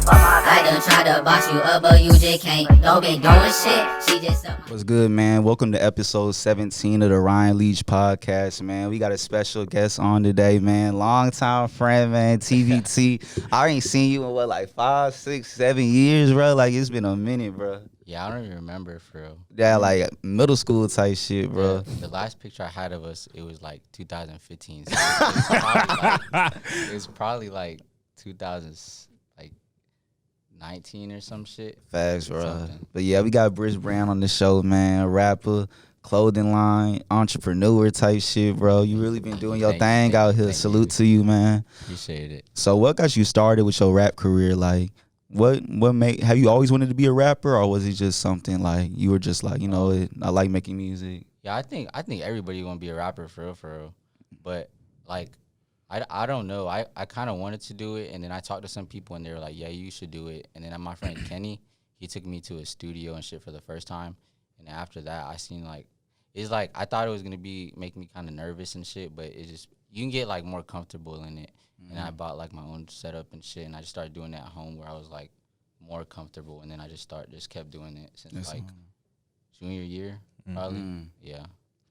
I done tried to box you up, but you just can't. Don't be doing shit. She just What's good, man? Welcome to episode 17 of the Ryan Leach podcast, man. We got a special guest on today, man. Longtime friend, man. TVT. I ain't seen you in what, like 5, 6, 7 years, bro? Like, it's been a minute, bro. Yeah, I don't even remember for real. Yeah, like middle school type shit, bro. Yeah, the last picture I had of us, it was like 2015. So it was probably like 2019 or some shit. Facts, bro. But yeah, we got Bhris Bran on the show, man. Rapper, clothing line, entrepreneur type shit, bro. You really been doing your thing out here. Salute to you, man. Appreciate it. So what got you started with your rap career? Like, what have you always wanted to be a rapper, or was it just something like you were just like, you know, I like making music? Yeah, I think everybody want to be a rapper for real. But like, I don't know. I kind of wanted to do it, and then I talked to some people, and they were like, yeah, you should do it. And then my friend Kenny, he took me to a studio and shit for the first time. And after that, I seen like, it's like, I thought it was going to make me kind of nervous and shit, but it just, you can get like more comfortable in it. And I bought like my own setup and shit, and I just started doing it at home where I was like more comfortable. And then I just kept doing it since like junior year, probably. Mm-hmm. Yeah.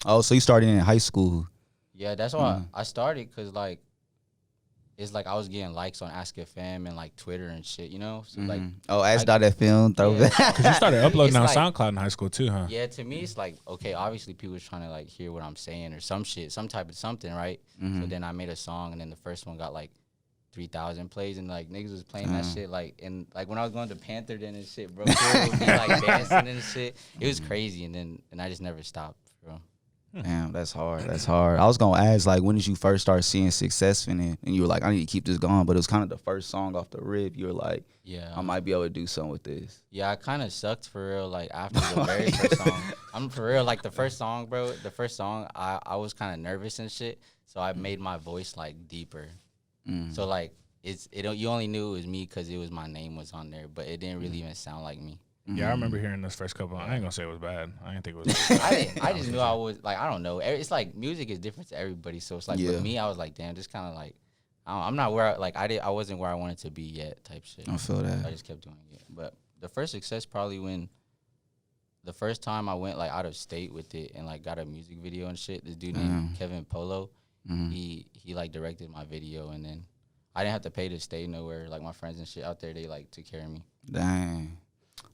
Oh, so you started in high school? Yeah, that's why I started, because like, it's like I was getting likes on Ask FM and like Twitter and shit, you know? So like, Ask.fm, throw that. Because you started uploading on SoundCloud in high school too, huh? Yeah, to me, it's like, okay, obviously people was trying to like hear what I'm saying or some shit, some type of something, right? So then I made a song, and then the first one got like 3,000 plays, and like niggas was playing that shit, like, and like when I was going to Panther Den and shit, bro, people would be like dancing and shit. It was crazy, and I just never stopped, bro. Damn, that's hard. That's hard. I was gonna ask, like, when did you first start seeing success in it, and you were like, I need to keep this going, but it was kind of the first song off the rip. You were like, yeah, I might be able to do something with this. Yeah, I kind of sucked for real. Like after the very first song, I'm for real. Like the first song, bro. The first song, I was kind of nervous and shit, so I made my voice like deeper. So like you only knew it was me because it was my name was on there, but it didn't really even sound like me. Yeah, I remember hearing this first couple. I ain't gonna say it was bad. I didn't think it was bad. I just knew I was, like, I don't know. It's like music is different to everybody. So it's like, for me, I was like, damn, just kind of like, I'm not where, I wasn't where I wanted to be yet type shit. I feel that. I just kept doing it. But the first success probably when the first time I went like out of state with it and like got a music video and shit, this dude named Kevin Polo, he like directed my video, and then I didn't have to pay to stay nowhere. Like my friends and shit out there, they like took care of me. Dang.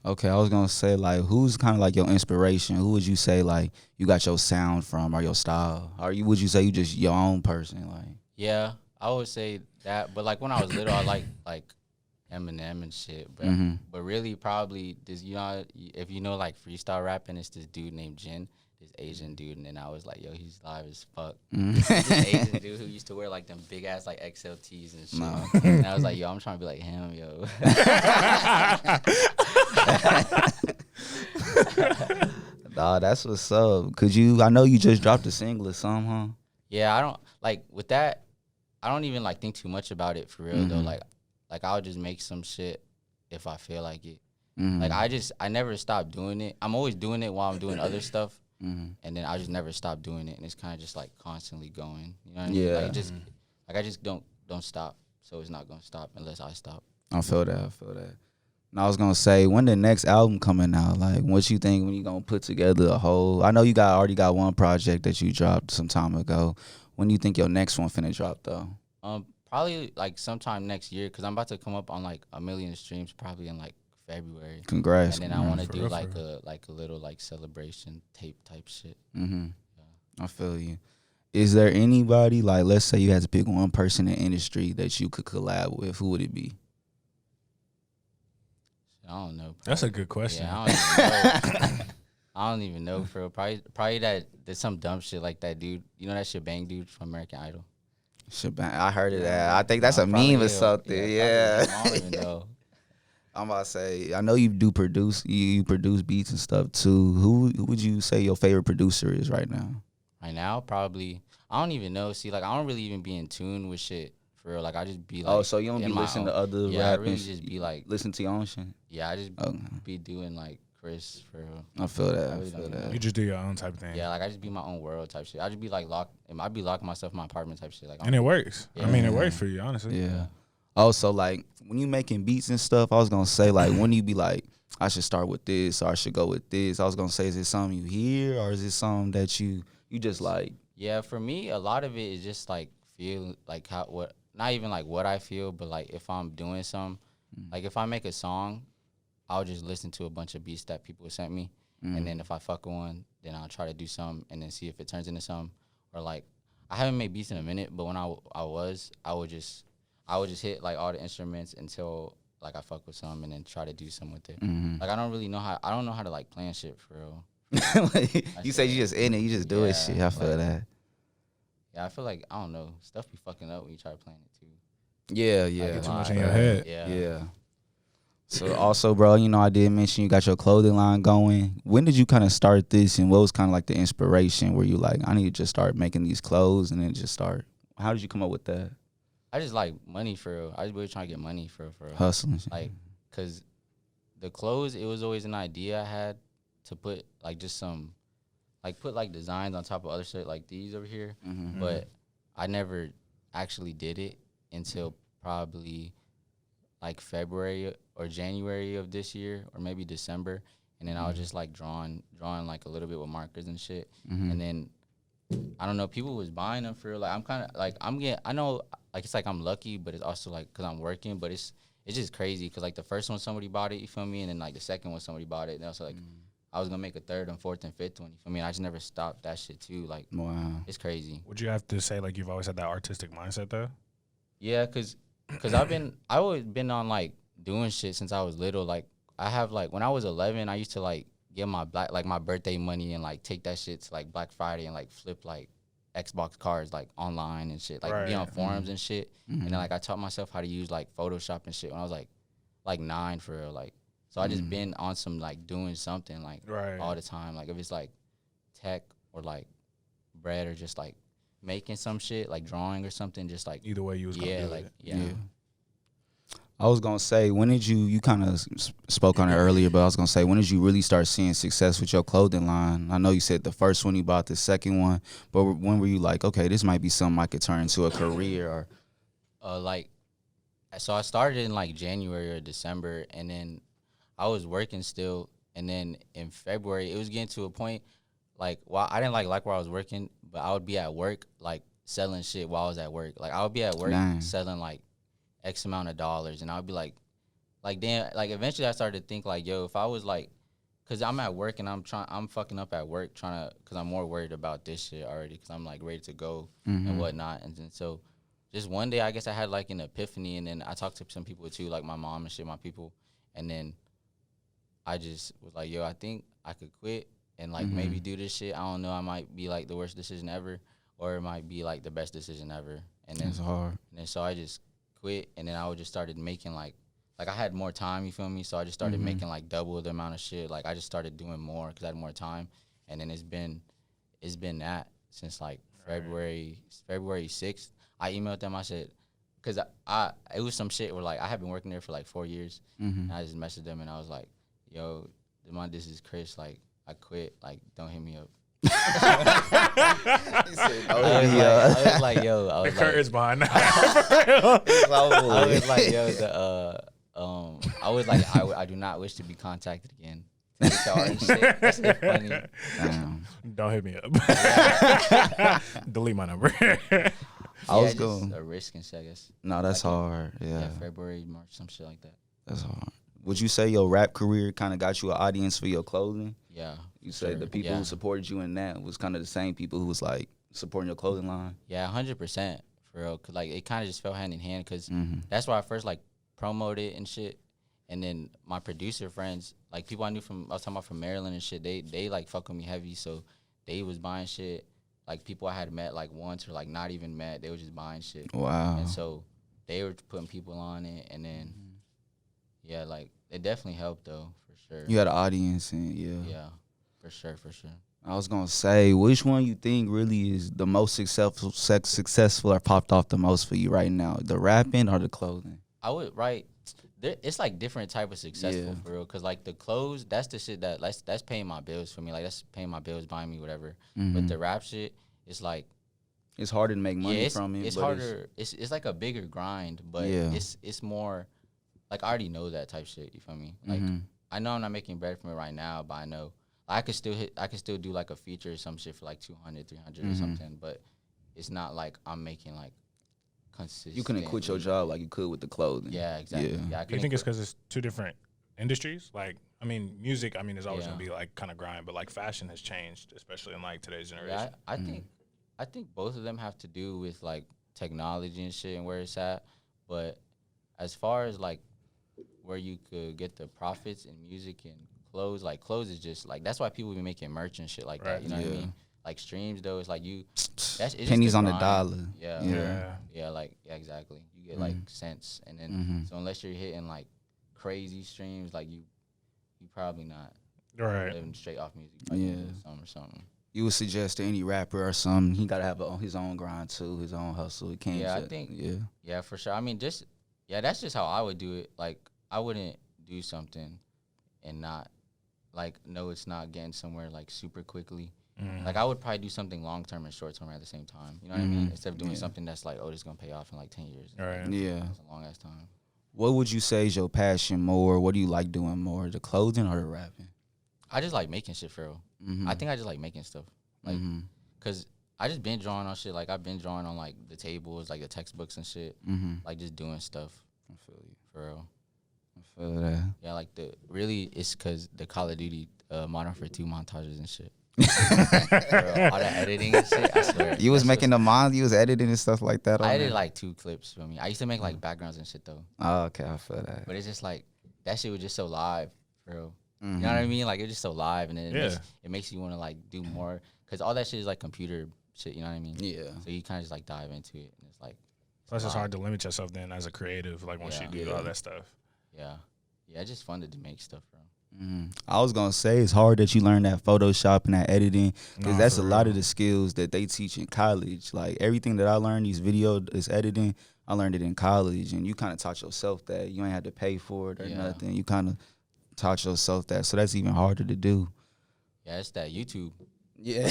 Okay, I was gonna say, like, who's kind of like your inspiration? Who would you say like you got your sound from or your style? Or would you say you just your own person? Like, yeah, I would say that. But like when I was little, I like Eminem and shit. But but really probably this, you know, if you know like freestyle rapping, it's this dude named Jin, this Asian dude, and then I was like, yo, he's live as fuck. This Asian dude who used to wear like them big ass like XLTs and shit. And I was like, yo, I'm trying to be like him, yo. Nah, that's what's up. I know you just dropped a single or something, huh? Yeah, I don't like with that. I don't even like think too much about it for real though. Like I'll just make some shit if I feel like it. Like I never stop doing it. I'm always doing it while I'm doing other stuff. And then I just never stop doing it, and it's kind of just like constantly going. You know what I mean? Yeah. Like I just don't stop. So it's not gonna stop unless I stop. I feel that. And I was gonna say, when the next album coming out? Like, what you think when you gonna put together a whole? I know you already got one project that you dropped some time ago. When do you think your next one finna drop though? Probably like sometime next year, because I'm about to come up on like 1 million streams probably in like February. Congrats. And then I want to do like a little like celebration tape type shit. Yeah. I feel you. Is there anybody, like, let's say you had to pick one person in the industry that you could collab with? Who would it be? I don't know. Probably. That's a good question. Yeah, I don't even know for real. Probably there's some dumb shit like that dude. You know that Shebang dude from American Idol? Shebang, I heard of that. I think that's a meme or something. Yeah. I don't even know. I'm about to say, I know you do produce, you produce beats and stuff too. Who would you say your favorite producer is right now? Right now, probably, I don't even know. See, like, I don't really even be in tune with shit for real. Like, I just be like, oh, so you don't be listening to other rap? Yeah, I really just be like, listen to your own shit. Yeah, I just be doing like Chris for real. I feel that. I feel that. You just do your own type of thing. Yeah, like I just be my own world type shit. I just be like I be locking myself in my apartment type shit. Like, and it works. Yeah. I mean, it works for you, honestly. Yeah. Also, like when you making beats and stuff, I was gonna say like when you be like, I should start with this or I should go with this. I was gonna say, is it something you hear or is it something that you just like? Yeah, for me, a lot of it is just like feel like how what not even like what I feel, but like if I'm doing something, like if I make a song, I'll just listen to a bunch of beats that people sent me, and then if I fuck with one, then I'll try to do something and then see if it turns into something. Or like I haven't made beats in a minute, but when I would just hit like all the instruments until like I fuck with some and then try to do something with it. Like I don't know how to like plan shit for real. You say you just in it, you just do it shit. I feel that. Yeah, I feel like I don't know, stuff be fucking up when you try to plan it too. Yeah, Get too much in your head. Yeah. So also, bro, you know, I did mention you got your clothing line going. When did you kind of start this, and what was kind of like the inspiration? Where you like, I need to just start making these clothes, and then just start. How did you come up with that? I just like money for real. I was really trying to get money for real. Hustling. Like, cause the clothes, it was always an idea I had to put like just some, like put like designs on top of other shit like these over here. But I never actually did it until probably like February or January of this year, or maybe December. And then I was just like drawing like a little bit with markers and shit. And then I don't know, people was buying them for real. Like I'm kind of like I know like it's like I'm lucky, but it's also like because I'm working. But it's just crazy because like the first one somebody bought it, you feel me, and then like the second one somebody bought it, and also like I was gonna make a third and fourth and fifth one. You feel me? And I just never stopped that shit too. Like wow, it's crazy. Would you have to say like you've always had that artistic mindset though? Yeah, cause I always been on like doing shit since I was little. Like I have like when I was 11, I used to like get my my birthday money and like take that shit to like Black Friday and like flip like Xbox cards like online and shit, like be on forums and shit. And then like I taught myself how to use like Photoshop and shit when I was like 9 for real. Like so I just been on some like doing something like all the time. Like if it's like tech or like bread or just like making some shit like drawing or something, just like either way you was gonna do like it. yeah. I was gonna say, when did you kind of spoke on it earlier, but I was gonna say, when did you really start seeing success with your clothing line? I know you said the first one you bought, the second one, but when were you like, okay, this might be something I could turn into a career? Or Like, so I started in like January or December, and then I was working still, and then in February it was getting to a point like, well, I didn't like where I was working, but I would be at work like selling shit while I was at work. Like I would be at work selling like X amount of dollars, and I would be like damn, like eventually I started to think like, yo, if I was like, cause I'm at work and I'm fucking up at work trying to, cause I'm more worried about this shit already, cause I'm like ready to go and whatnot, and then so just one day I guess I had like an epiphany, and then I talked to some people too, like my mom and shit, my people, and then I just was like, yo, I think I could quit and like maybe do this shit. I don't know, I might be like the worst decision ever, or it might be like the best decision ever, and then it's hard. And then so I just quit, and then I just started making like I had more time, you feel me? So I just started making like double the amount of shit. Like I just started doing more because I had more time, and then it's been that since like February 6th. I emailed them. I said, because it was some shit where like I had been working there for like 4 years, and I just messaged them and I was like, yo, this is Chris. Like I quit. Like don't hit me up. I was like, yo, the curtain's behind that. I was like, yo, I do not wish to be contacted again. That's shit funny. Don't hit me up. Delete my number. I was going a risk and shit, I guess. No, that's hard. Yeah, February, March, some shit like that. That's hard. Would you say your rap career kind of got you an audience for your clothing? Yeah. You said the people who supported you in that was kind of the same people who was like supporting your clothing line? Yeah, 100% for real. Cause like it kind of just fell hand in hand, because that's why I first like promoted and shit. And then my producer friends, like people I knew I was talking about from Maryland and shit, they like fuck with me heavy. So they was buying shit. Like people I had met like once or like not even met, they were just buying shit. Wow. And so they were putting people on it, and then yeah, like it definitely helped though, for sure. You had an audience, and yeah, for sure. I was gonna say, which one you think really is the most successful or popped off the most for you right now, the rapping or the clothing? I would it's like different type of successful for real, because like the clothes, that's the shit that's paying my bills for me, like that's paying my bills, buying me whatever. But the rap shit, it's like It's harder to make money yeah, from it. it's but harder. It's like a bigger grind, but Yeah. it's more like I already know that type shit. You feel me? Like I know I'm not making bread from it right now, but I know I could still do like a feature or some shit for like 200, 300 or something. But it's not like I'm making like consistent. You couldn't quit your job like you could with the clothing. Yeah, exactly. Yeah, Do you think it's because it's two different industries? Like, I mean, music, I mean, is always going to be like kind of grind, but like fashion has changed, especially in like today's generation. Yeah, I think both of them have to do with like technology and shit and where it's at. But as far as like where you could get the profits in music and clothes, like clothes is just like that's why people be making merch and shit like that. You know what I mean? Like streams though, it's like it's pennies just on the grind. dollar. Yeah, like exactly. You get like cents, and then so unless you're hitting like crazy streams, like you probably not living straight off music. Like something. You would suggest to any rapper or something, he gotta have his own grind too, his own hustle. He can't. I think. Yeah, for sure. I mean, that's just how I would do it. Like I wouldn't do something and not like know it's not getting somewhere like super quickly. Like I would probably do something long term and short term at the same time. You know what I mean? Instead of doing something that's like, oh, this is gonna pay off in like 10 years. Right. Yeah. That's a long ass time. What would you say is your passion more? What do you like doing more, the clothing or the rapping? I just like making shit for real. I think I just like making stuff. Like, cause I just been drawing on shit. Like I've been drawing on like the tables, like the textbooks and shit. Like just doing stuff. I feel you. For real. I feel that. Yeah, like it's cause the Call of Duty Modern Warfare 2 montages and shit. Bro, all that editing and shit, I swear. You was making you was editing and stuff like that. I edited like 2 clips for me. I used to make like backgrounds and shit though. Oh, okay, I feel that. But it's just like that shit was just so live, for real. You know what I mean? Like it's just so live, and then it makes you want to like do more, cause all that shit is like computer shit. You know what I mean? Yeah. So you kind of just like dive into it, and it's like. Plus, it's hard to limit yourself then as a creative, like once you do all that stuff. Yeah, it's just fun to make stuff, bro. I was gonna say it's hard that you learn that Photoshop and that editing, because that's a lot of the skills that they teach in college. Like everything that I learned, this editing, I learned it in college, and you kind of taught yourself that. You ain't had to pay for it or nothing. You kind of taught yourself that, so that's even harder to do. Yeah, it's that YouTube. Yeah,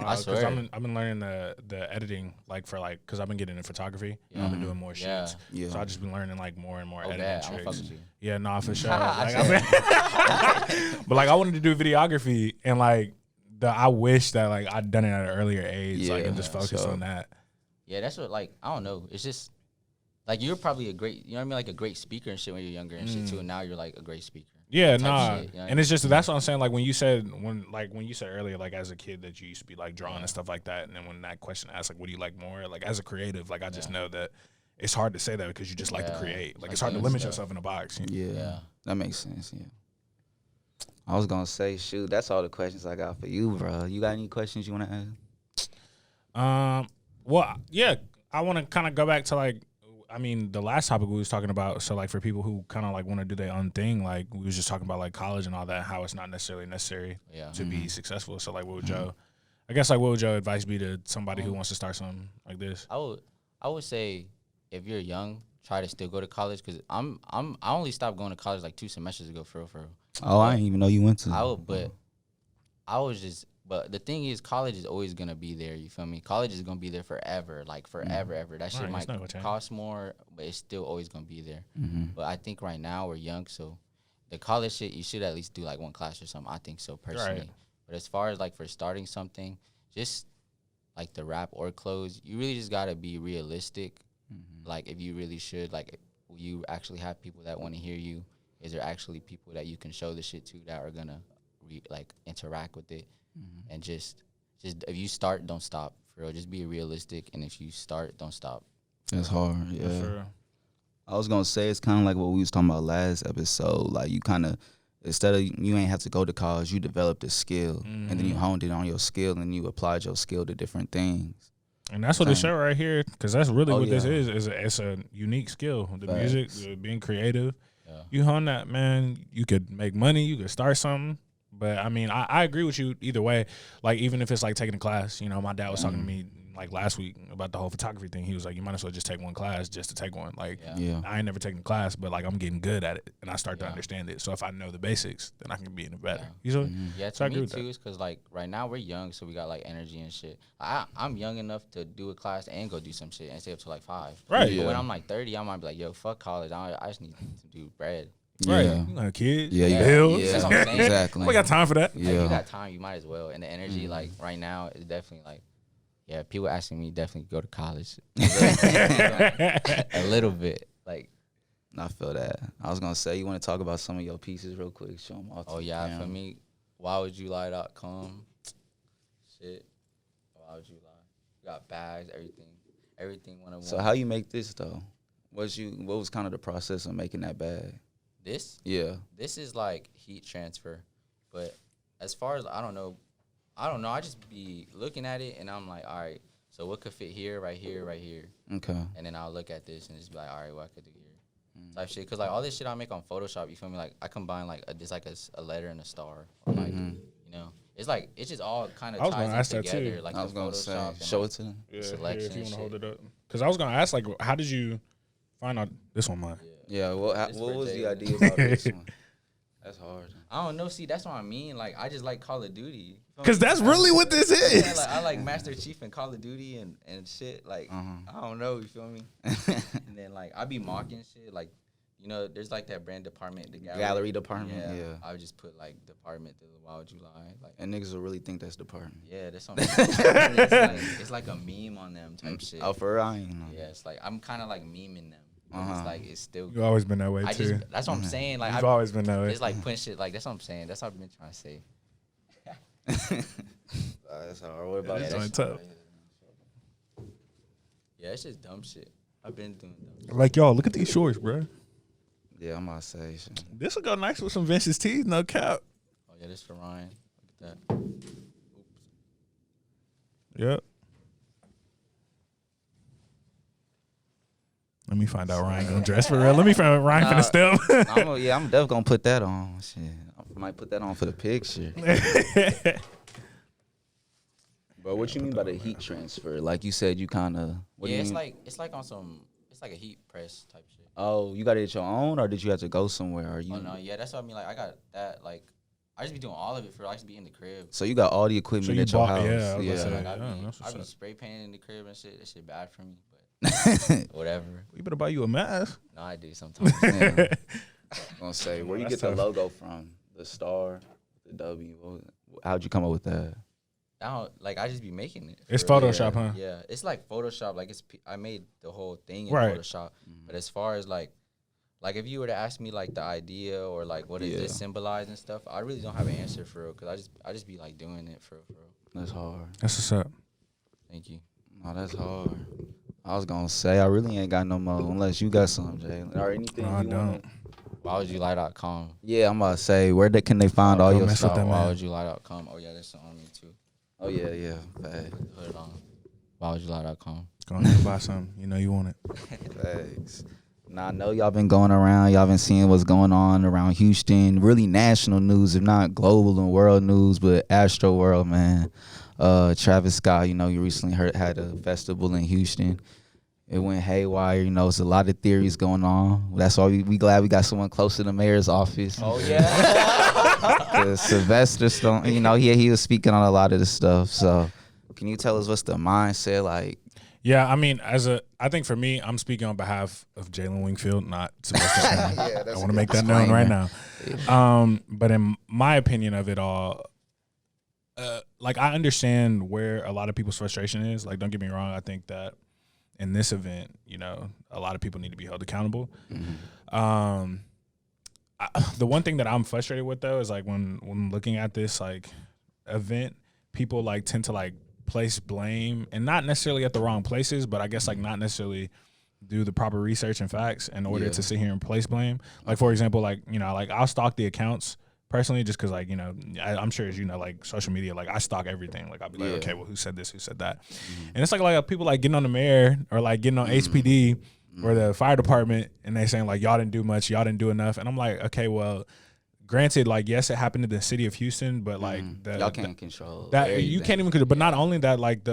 I swear. I've been learning the editing because I've been getting into photography. I've been doing more shoots. So I just been learning like more and more editing tricks. Yeah, nah, for sure. But like I wanted to do videography, and like I wish that like I'd done it at an earlier age, like and just focused on that. Yeah, that's what like I don't know. It's just like you're probably a great, you know what I mean, like a great speaker and shit when you're younger and shit too, and now you're like a great speaker. Yeah, nah, shit, you know and it's just that's what I'm saying. Like when you said earlier, like as a kid that you used to be like drawing and stuff like that, and then when that question asked like, what do you like more? Like as a creative, like I just know that it's hard to say that because you just like to create. Like it's hard to limit yourself in a box. You know? Yeah, that makes sense. Yeah. I was gonna say, shoot, that's all the questions I got for you, bro. You got any questions you want to ask? Well, yeah, I want to kind of go back to like. I mean, the last topic we was talking about, so like for people who kind of like want to do their own thing, like we was just talking about like college and all that, how it's not necessarily necessary to be successful. So like, what would your advice be to somebody who wants to start something like this? I would say if you're young, try to still go to college, because I only stopped going to college like 2 semesters ago for real. Oh, I didn't even know you went to. But the thing is, college is always gonna be there. You feel me? College is gonna be there forever, like forever, ever. That shit might cost more, but it's still always gonna be there. But I think right now we're young, so the college shit, you should at least do like 1 class or something. I think so personally. Right. But as far as like for starting something, just like the rap or clothes, you really just gotta be realistic. Like if you really should, like you actually have people that want to hear you. Is there actually people that you can show the shit to that are gonna like interact with it? And just if you start, don't stop. For real, just be realistic. And if you start, don't stop. That's hard. Yeah. Sure. I was gonna say it's kind of like what we was talking about last episode. Like you kind of instead of you ain't have to go to college, you developed a skill, and then you honed it on your skill, and you applied your skill to different things. And that's what the show right here, because that's really what this is. It's a unique skill. The music, being creative. Yeah. You hone that, man. You could make money. You could start something. But I mean, I agree with you either way. Like even if it's like taking a class, you know, my dad was talking to me like last week about the whole photography thing. He was like, you might as well just take one class just to take one. Like, Yeah. I ain't never taken a class, but like I'm getting good at it, and I start to understand it. So if I know the basics, then I can be in it better. You know? Yeah, So I to agree me with too, that. is because like right now we're young, so we got like energy and shit. I'm young enough to do a class and go do some shit and stay up till like 5. Right. But when I'm like 30, I might be like, yo, fuck college. I just need to do bread. Right. Yeah. You got kids. Yeah, yeah, bills. yeah. That's what I'm saying. Exactly. We got time for that. Like, Yeah. you got time, you might as well. And the energy, like right now, is definitely like, yeah, people asking me definitely go to college. A little bit. Like, I feel that. I was gonna say, you want to talk about some of your pieces real quick? Show them off. oh yeah, for me, whywouldulie.com. Shit. Why would you lie? Got bags, everything 101. So how you make this though? What was kind of the process of making that bag? This? Yeah. This is like heat transfer. But as far as I don't know. I just be looking at it and I'm like, all right, so what could fit here, right here, right here? Okay. And then I'll look at this and just be like, all right, what I could do here. Type shit. Because like all this shit I make on Photoshop, you feel me? Like I combine like a letter and a star. Or like, you know, it's like, it's just all kind of I was gonna ties ask in that together. too. Like I was the gonna say, Photoshop and, show like, it to them. Yeah, selection if you and want to hold shit. it up. Because I was gonna ask, like, how did you find out this one, mine? Yeah. What This what for was the Jalen. idea about this one? That's hard. I don't know. See, that's what I mean. Like, I just like Call of Duty. You feel Because me? that's really what this is. Yeah, like, I like Master Chief and Call of Duty and shit. Like, I don't know. You feel me? And then, like, I be mocking shit. Like, you know, there's, like, that brand department, the Gallery department, yeah. I would just put, like, department, why would you lie? Like, And niggas will really think that's department. yeah, that's what I'm saying. It's like a meme on them type shit. Oh, for real? I ain't know. Yeah, it's like, I'm kind of, like, memeing them. But it's, like, it's still You've always been that way, too. that's what I'm saying. Like, You've always been that way. it's like putting shit, like, that's what I'm saying. That's what I've been trying to say. That's hard. What about That's that? only tough. Yeah, it's just dumb shit. I've been doing dumb shit. Like, y'all, look at these shorts, bro. Yeah, I'm about to say shit. This will go nice with some Vince's teeth, no cap. Oh, yeah, this for Ryan. Look at that. Yep. Let me find out Ryan gonna dress for real. Let me find out Ryan finna step. I'm definitely gonna put that on. Shit, I might put that on for the picture. But what you mean by the heat transfer? Like you said, you kind of. Yeah, it's like on some. It's like a heat press type shit. Oh, you got it at your own, or did you have to go somewhere? Or you? Oh no, yeah, that's what I mean. Like I got that. Like I just be doing all of it for. I just be in the crib. So you got all the equipment So you at your bought- house. yeah, I was about to say. Like that's I what's be up. spray painting in the crib and shit. That shit bad for me, but whatever. You better buy you a mask. No, I do sometimes. Yeah. I'm gonna say where you That's get the tough. logo from? The star, the W. How'd you come up with that? I don't like. I just be making it. It's for real. Photoshop, huh? Yeah, it's like Photoshop. Like I made the whole thing in Right. Photoshop. But as far as like if you were to ask me like the idea or like what does this symbolize and stuff, I really don't have an answer for real. Cause I just be like doing it for real. That's hard. That's what's up. Thank you. No, that's hard. I was gonna say I really ain't got no more unless you got some, Jalen, or anything. No, I you don't. wanna- Whywouldulie.com. Yeah, I'm about to say where can they find all don't your mess with stuff? that, man. Whywouldulie.com. Oh yeah, there's some on me too. Oh yeah. Facts. Put it on. Whywouldulie.com. Go ahead and buy some. You know you want it. Facts. Now I know y'all been going around. Y'all been seeing what's going on around Houston. Really national news, if not global and world news. But AstroWorld, man. Travis Scott, you know, you recently had a festival in Houston. It went haywire. You know, it's a lot of theories going on. That's why we glad we got someone close to the mayor's office. Oh yeah. 'Cause Sylvester Stone, you know, he was speaking on a lot of this stuff. So, can you tell us what's the mindset like? Yeah, I mean, I think for me, I'm speaking on behalf of Jalen Wingfield, not Sylvester Stone. I want to make that known right now. But in my opinion of it all, like I understand where a lot of people's frustration is. Like, don't get me wrong. I think that in this event, you know, a lot of people need to be held accountable. The one thing that I'm frustrated with though is like when looking at this like event, people like tend to like place blame, and not necessarily at the wrong places, but I guess like not necessarily do the proper research and facts in order to sit here and place blame. Like for example, like, you know, like I'll stalk the accounts personally just because like, you know, I'm sure as you know, like social media, like I stalk everything. Like I'll be like, okay, well, who said this, who said that? And it's like people like getting on the mayor or like getting on HPD or the fire department and they saying like, y'all didn't do much, y'all didn't do enough. And I'm like, okay, well, granted, like, yes, it happened in the city of Houston, but like Y'all can't control that. everything. You can't even control. But not only that, like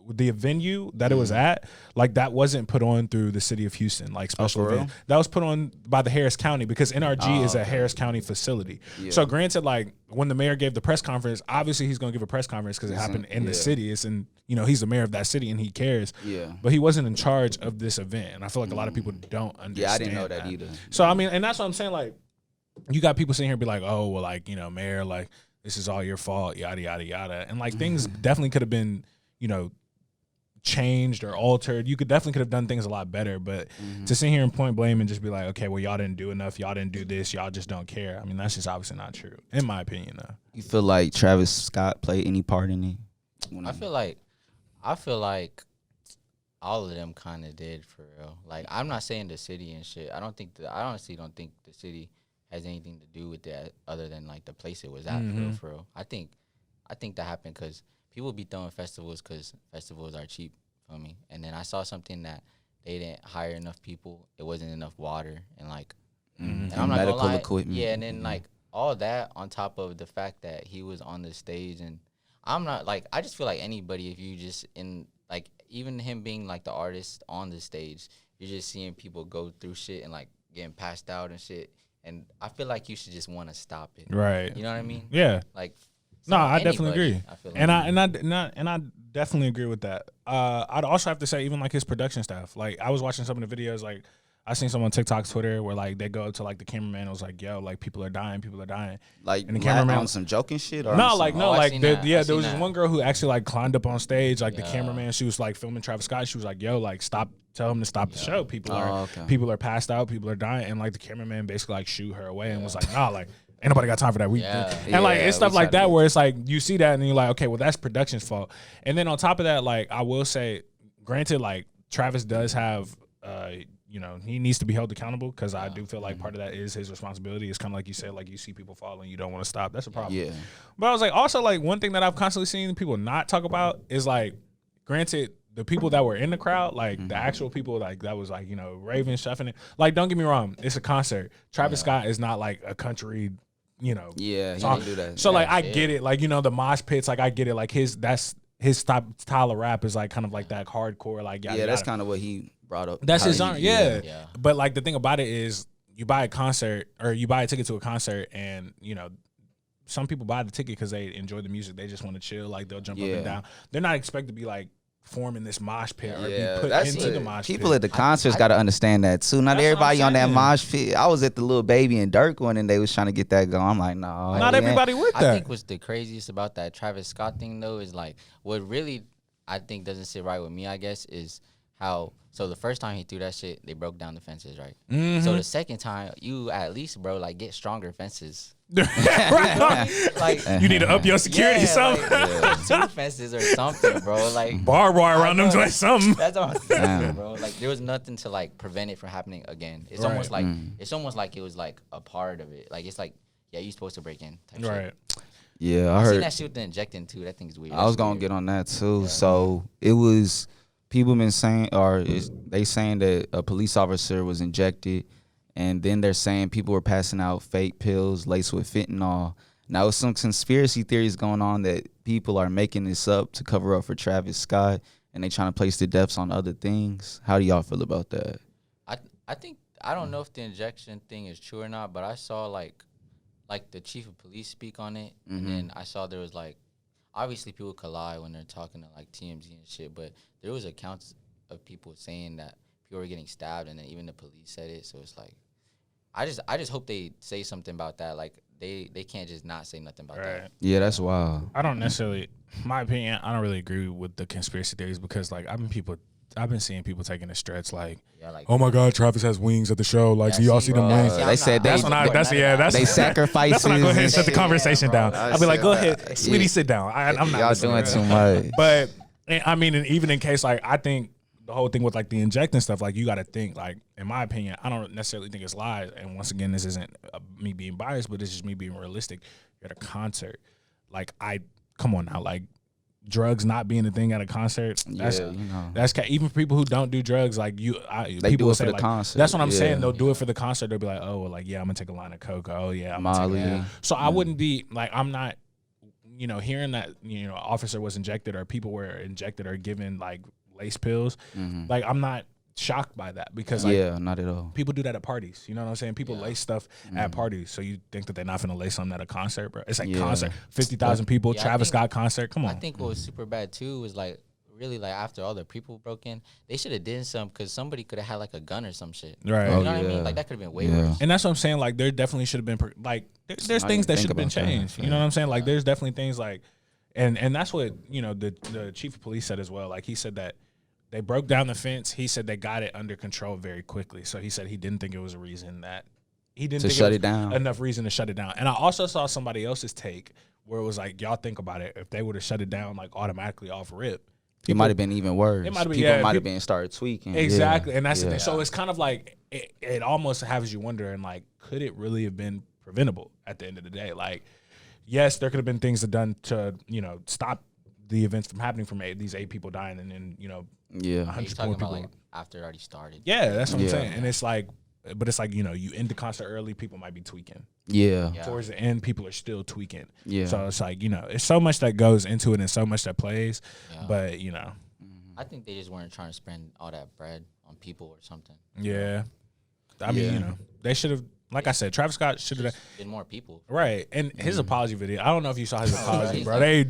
the venue that it was at, like that wasn't put on through the city of Houston, like special for real? event. That was put on by the Harris County because NRG is a Harris County facility. Yeah. So granted, like when the mayor gave the press conference, obviously he's gonna give a press conference because it happened in the city. It's in, you know, he's the mayor of that city and he cares. Yeah. But he wasn't in charge of this event, and I feel like a lot of people don't understand. Yeah, I didn't know that either. So I mean, and that's what I'm saying. Like, you got people sitting here and be like, oh, well, like, you know, mayor, like this is all your fault, yada yada yada, and like things definitely could have been, you know, changed or altered. You could definitely could have done things a lot better, but to sit here and point blame and just be like, okay, well, y'all didn't do enough, y'all didn't do this, y'all just don't care. I mean, that's just obviously not true, in my opinion, though. You feel like Travis Scott played any part in it? I feel like all of them kind of did, for real. Like, I'm not saying the city and shit. I honestly don't think the city has anything to do with that other than like the place it was at, for real. I think that happened because people be throwing festivals because festivals are cheap for me. And then I saw something that they didn't hire enough people. It wasn't enough water and like, and I'm not medical gonna lie, equipment. yeah, and then like all that on top of the fact that he was on the stage, and I'm not like, I just feel like anybody, if you just in like, even him being like the artist on the stage, you're just seeing people go through shit and like getting passed out and shit. And I feel like you should just want to stop it. Right. You know what I mean? Yeah. Like, no, I definitely agree. I feel like. And I definitely agree with that. I'd also have to say, even like his production staff. Like, I was watching some of the videos. Like, I seen some on TikTok, Twitter, where like they go to like the cameraman and was like, "Yo, like people are dying." Like, and the cameraman on some joking shit, or no, like there was that. one girl who actually like climbed up on stage. Like the cameraman, she was like filming Travis Scott. She was like, "Yo, like stop, tell him to stop the show. People are passed out, people are dying." And like the cameraman basically like shooed her away and was like, "Nah, like ain't nobody got time for that." And like it's stuff like that where it's like you see that and you're like, okay, well that's production's fault. And then on top of that, like I will say, granted, like Travis does have you know, he needs to be held accountable because I do feel like part of that is his responsibility. It's kind of like you said, like you see people fall and you don't want to stop. That's a problem. Yeah. But I was like, also like one thing that I've constantly seen people not talk about is like, granted, the people that were in the crowd, like the actual people like that was like, you know, raving, shuffling it. Like, don't get me wrong, it's a concert. Travis Scott is not like a country, you know. Yeah, he song. didn't do that. So like I get it. Like, you know, the mosh pits, like I get it. Like his style of rap is like kind of like that hardcore, like yada, that's yada. kind of what he brought up. That's his genre, yeah. Yeah. But like the thing about it is, you buy a concert or you buy a ticket to a concert, and you know, some people buy the ticket because they enjoy the music. They just want to chill, like they'll jump up and down. They're not expected to be like forming this mosh pit or be put into the mosh pit. People at the concerts got to understand that too. Not everybody on that mosh pit. I was at the Lil Baby and Dirk one, and they was trying to get that going. I'm like, no, not everybody with that. I think what's the craziest about that Travis Scott thing though is like what really I think doesn't sit right with me, I guess, is how. So the first time he threw that shit, they broke down the fences, right? So the second time, you at least, bro, like get stronger fences. Like you need to up your security, something. Like, 2 fences or something, bro. Like barbed wire around them, like something. That's what I'm saying, bro. Like there was nothing to like prevent it from happening again. It's almost like it was like a part of it. Like it's like, yeah, you're supposed to break in. Type Right. Shit. Yeah, I heard. Seen that shit with the injecting too. That thing's weird. I was gonna get on that too. Yeah. So it was. People been saying, they saying that a police officer was injected, and then they're saying people were passing out fake pills laced with fentanyl. Now, there's some conspiracy theories going on that people are making this up to cover up for Travis Scott, and they trying to place the deaths on other things. How do y'all feel about that? I think, I don't know if the injection thing is true or not, but I saw like the chief of police speak on it, and then I saw there was like, obviously people could lie when they're talking to like TMZ and shit, but there was accounts of people saying that people were getting stabbed, and then even the police said it. So it's like, I just hope they say something about that. Like they can't just not say nothing about that. Yeah, that's wild. I don't necessarily, my opinion, I don't really agree with the conspiracy theories because like I've been seeing people taking a stretch like, oh my God, Travis has wings at the show. Like, do y'all see them wings? They said they sacrifice. That's when I go ahead and shut the conversation down. I'll be like, go ahead, sweetie, sit down. I'm not. Y'all doing too much. But I mean, and even in case like I think the whole thing with like the injecting stuff, like you got to think like, in my opinion, I don't necessarily think it's lies. And once again, this isn't me being biased, but it's just me being realistic. You're at a concert, like come on now, like. Drugs not being a thing at a concert, that's even for people who don't do drugs, like they people do it say for the like, concert. that's what I'm saying. They'll do it for the concert. They'll be like, oh, well, like, yeah, I'm gonna take a line of coke. Oh yeah, I'm Molly. So I wouldn't be like, I'm not, hearing that officer was injected or people were injected or given like lace pills, like I'm not shocked by that because like not at all. people do that at parties. You know what I'm saying? People lace stuff at parties. So you think that they're not gonna lace something at a concert, bro? It's like concert, 50,000 people, Travis Scott concert. Come on. I think what was super bad too was like really like after all the people broke in, they should have did some because somebody could have had like a gun or some shit. Right. You know what I mean? Like that could have been way worse. And that's what I'm saying. Like there definitely should have been like there's things that should have been changed. You know what I'm saying? Like there's definitely things like, and that's what the chief of police said as well. Like he said that they broke down the fence. He said they got it under control very quickly. So he said he didn't think it was a reason that he didn't think shut it it down. enough reason to shut it down. And I also saw somebody else's take where it was like, y'all think about it. If they would have shut it down like automatically off rip, It might have been even worse. It might have been, people might have been started tweaking. Exactly, and that's the thing. So it's kind of like it almost has you wondering, like, could it really have been preventable at the end of the day? Like, yes, there could have been things done to stop the events from happening from these 8 people dying and then 100 talking more about people. like after it already started. Yeah, that's what I'm saying. And it's like, but it's like you end the concert early, people might be tweaking. Yeah. Towards the end, people are still tweaking. Yeah. So it's like it's so much that goes into it and so much that plays. Yeah. But I think they just weren't trying to spend all that bread on people or something. yeah. I mean, they should have. Like I said, Travis Scott should have been more people. Right. And his apology video, I don't know if you saw his apology, bro. Like, They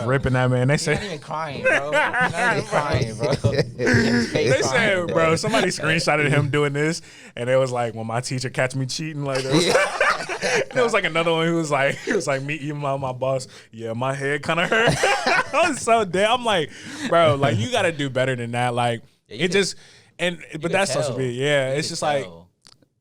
ripping that man. They He's not say even crying, bro. He's not even crying, bro. they said, bro, somebody screenshotted him doing this, and it was like, when my teacher catch me cheating, like that. There was like another one who was like me eating my boss. Yeah, my head kind of hurt. I was so dead. I'm like, bro, like you got to do better than that. Like it just but that's social media. Yeah, it's just like.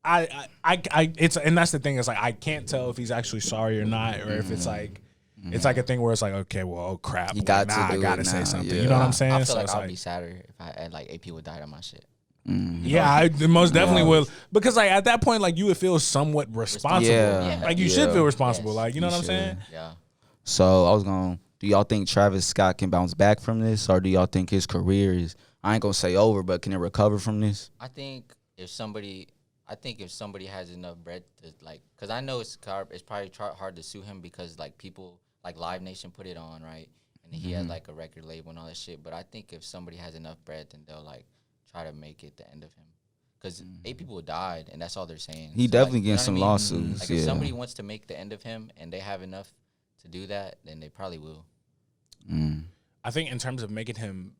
And that's the thing. It's like I can't tell if he's actually sorry or not, or if it's like a thing where it's like, okay, well, oh crap, You got to I do gotta it say now, something. yeah. You know what I'm saying? I feel So like it's I'd be sadder if I had like 8 people died on my shit. yeah, I most definitely will, because like at that point, like you would feel somewhat responsible. Yeah. Like you should feel responsible. Yes. Like you know what I'm should. saying? Yeah. So do y'all think Travis Scott can bounce back from this, or do y'all think his career is, I ain't gonna say over, but can it recover from this? I think if somebody has enough bread to like, because I know it's probably hard to sue him because like people like Live Nation put it on, right, and he has like a record label and all that shit. But I think if somebody has enough bread, then they'll like try to make it the end of him, because 8 people died and that's all they're saying. He So, definitely like, getting some lawsuits. Like if somebody wants to make the end of him and they have enough to do that, then they probably will. I think in terms of making him,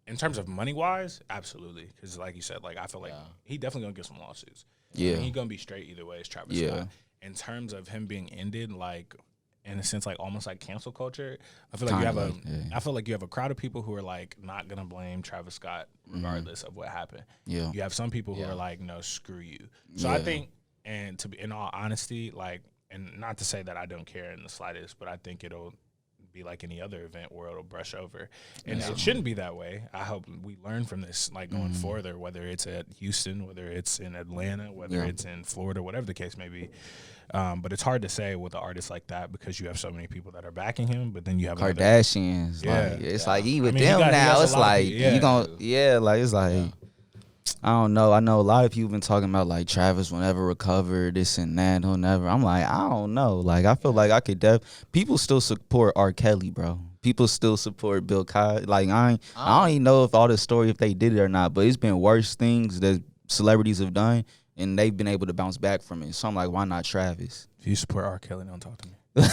in terms of money wise, absolutely, because like you said, like I feel like he definitely gonna get some lawsuits. Yeah. And he gonna be straight either way. It's Travis Scott. In terms of him being ended, like in a sense, like almost like cancel culture, I feel like I feel like you have a crowd of people who are like not gonna blame Travis Scott regardless of what happened. Yeah. You have some people who are like, no, screw you. So I think, and to be in all honesty, like, and not to say that I don't care in the slightest, but I think it'll be like any other event where it'll brush over, and it shouldn't be that way. I hope we learn from this, like going further, whether it's at Houston, whether it's in Atlanta, whether it's in Florida, whatever the case may be. But it's hard to say with an artist like that because you have so many people that are backing him, but then you have Kardashians. Like, it's like he with them he now. has It's a lot of like people, you gonna like it's like. I don't know. I know a lot of people been talking about like Travis will never recover, this and that. He'll never. I'm like, I don't know. Like I feel like I could people still support R. Kelly, bro. People still support Bill Cosby. Like I don't even know if all the story if they did it or not, but it's been worse things that celebrities have done and they've been able to bounce back from it. So I'm like, why not Travis? If you support R. Kelly, don't talk to me. Go